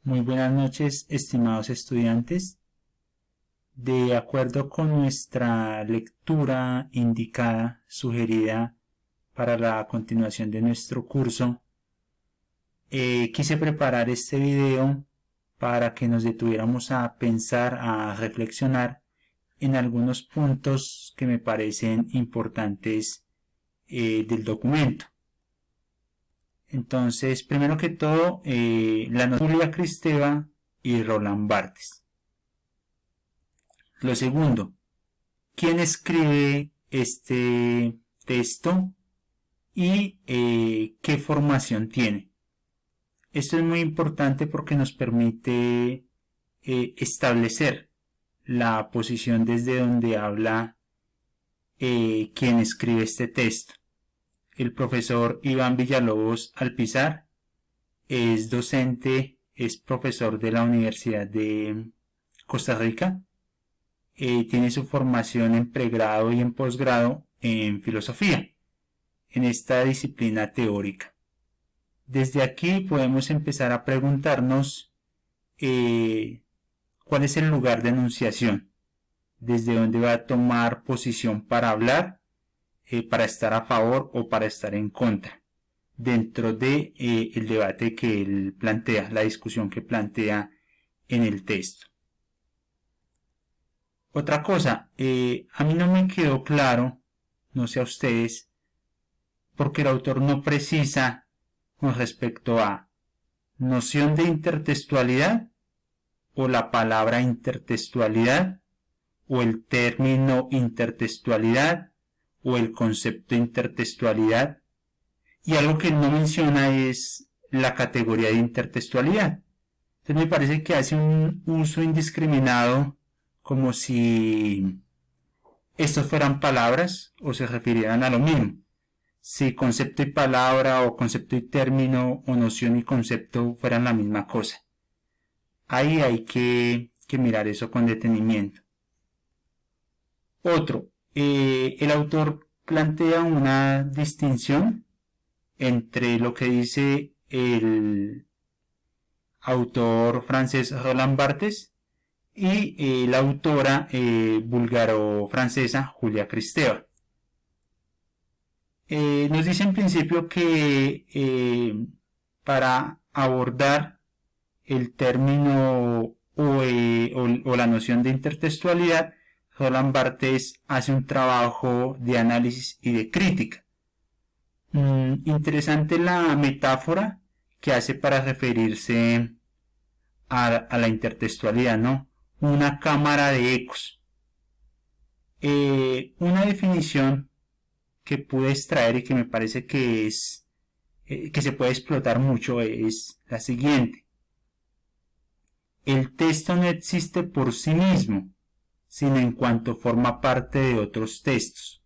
Muy buenas noches, estimados estudiantes. De acuerdo con nuestra lectura indicada, sugerida para la continuación de nuestro curso, quise preparar este video para que nos detuviéramos a pensar, a reflexionar en algunos puntos que me parecen importantes del documento. Entonces, primero que todo, la noción de Julia Kristeva y Roland Barthes. Lo segundo, ¿quién escribe este texto y qué formación tiene? Esto es muy importante porque nos permite establecer la posición desde donde habla quien escribe este texto. El profesor Iván Villalobos Alpizar es docente, es profesor de la Universidad de Costa Rica. Tiene su formación en pregrado y en posgrado en filosofía, en esta disciplina teórica. Desde aquí podemos empezar a preguntarnos cuál es el lugar de enunciación, desde dónde va a tomar posición para hablar, para estar a favor o para estar en contra, dentro de el debate que él plantea, la discusión que plantea en el texto. Otra cosa, a mí no me quedó claro, no sé a ustedes, porque el autor no precisa con respecto a noción de intertextualidad o la palabra intertextualidad o el término intertextualidad o el concepto intertextualidad, y algo que no menciona es la categoría de intertextualidad. Entonces me parece que hace un uso indiscriminado, como si estos fueran palabras o se refirieran a lo mismo. Si concepto y palabra o concepto y término o noción y concepto fueran la misma cosa. Ahí hay que mirar eso con detenimiento. Otro, el autor plantea una distinción entre lo que dice el autor francés Roland Barthes y la autora búlgaro-francesa Julia Kristeva. Nos dice en principio que para abordar el término o la noción de intertextualidad, Roland Barthes hace un trabajo de análisis y de crítica. Interesante la metáfora que hace para referirse a la intertextualidad, ¿no? Una cámara de ecos. Una definición que pude extraer y que me parece que es que se puede explotar mucho es la siguiente. El texto no existe por sí mismo, sino en cuanto forma parte de otros textos,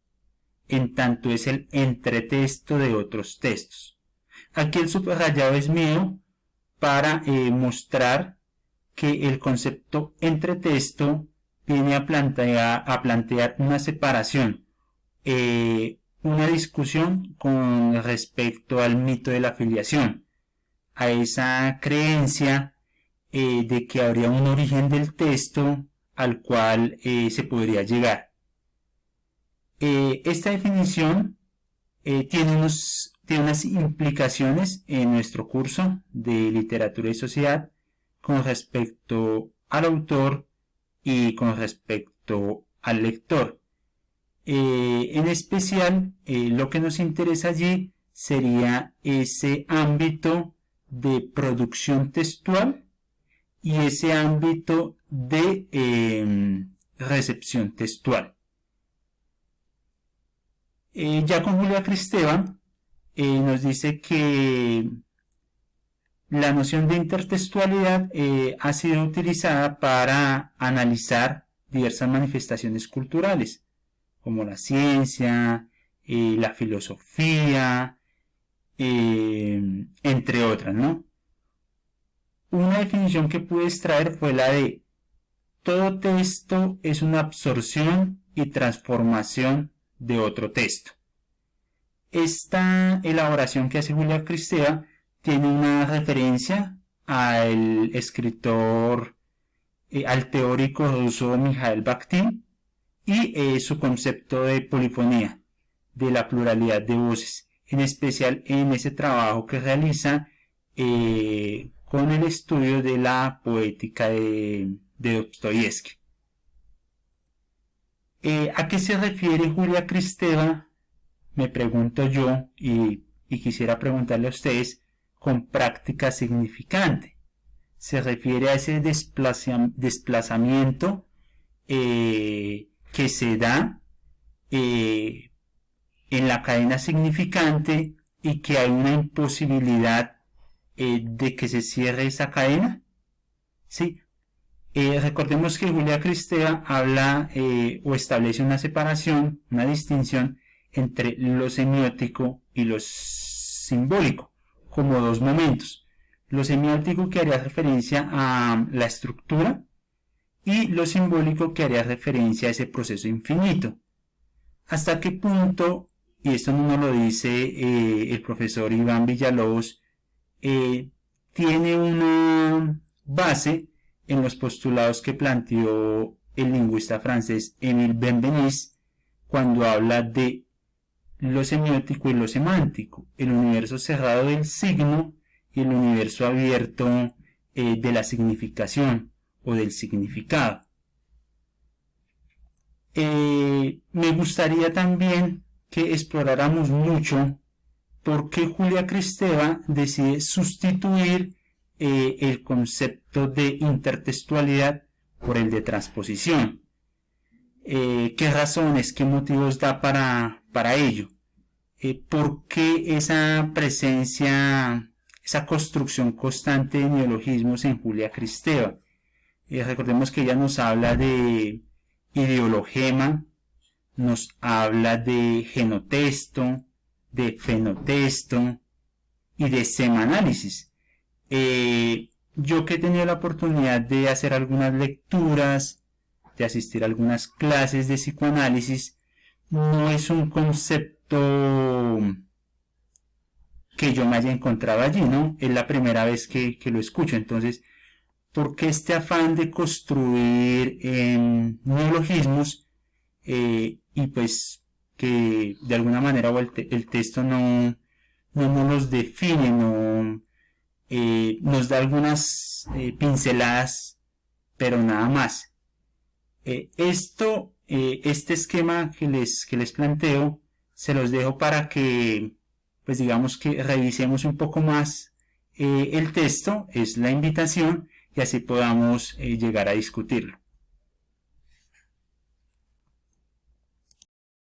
en tanto es el entretexto de otros textos. Aquí el subrayado es mío para mostrar que el concepto entretexto viene a plantear una separación, una discusión con respecto al mito de la filiación, a esa creencia de que habría un origen del texto al cual se podría llegar. Esta definición tiene unas implicaciones en nuestro curso de literatura y sociedad con respecto al autor y con respecto al lector. En especial, lo que nos interesa allí sería ese ámbito de producción textual y ese ámbito de recepción textual. Ya con Julia Kristeva nos dice que la noción de intertextualidad ha sido utilizada para analizar diversas manifestaciones culturales, como la ciencia, la filosofía, entre otras, ¿no? Una definición que pude extraer fue la de todo texto es una absorción y transformación de otro texto. Esta elaboración que hace Julia Kristeva tiene una referencia al escritor, al teórico ruso Mikhail Bakhtin, y su concepto de polifonía, de la pluralidad de voces, en especial en ese trabajo que realiza con el estudio de la poética de Dostoyevsky. ¿A qué se refiere Julia Kristeva? Me pregunto yo, y quisiera preguntarle a ustedes, con práctica significante. Se refiere a ese desplazamiento que se da en la cadena significante y que hay una imposibilidad de que se cierre esa cadena. ¿Sí? Recordemos que Julia Kristeva habla o establece una separación, una distinción entre lo semiótico y lo simbólico, como dos momentos. Lo semiótico que haría referencia a la estructura y lo simbólico que haría referencia a ese proceso infinito. ¿Hasta qué punto, y esto no nos lo dice el profesor Iván Villalobos, tiene una base en los postulados que planteó el lingüista francés Émile Benveniste cuando habla de lo semiótico y lo semántico, el universo cerrado del signo y el universo abierto de la significación o del significado? Me gustaría también que exploráramos mucho por qué Julia Kristeva decide sustituir el concepto de intertextualidad por el de transposición. ¿Qué razones, qué motivos da para ello? ¿Por qué esa presencia, esa construcción constante de neologismos en Julia Kristeva? Recordemos que ella nos habla de ideologema, nos habla de genotexto, de fenotexto y de semanálisis. Yo que he tenido la oportunidad de hacer algunas lecturas, de asistir a algunas clases de psicoanálisis, no es un concepto que yo me haya encontrado allí, ¿no? Es la primera vez que lo escucho. Entonces, ¿por qué este afán de construir neologismos y pues que de alguna manera el texto no nos define, nos da algunas pinceladas, pero nada más? Este esquema que les planteo, se los dejo para que, pues digamos que revisemos un poco más el texto, es la invitación, y así podamos llegar a discutirlo.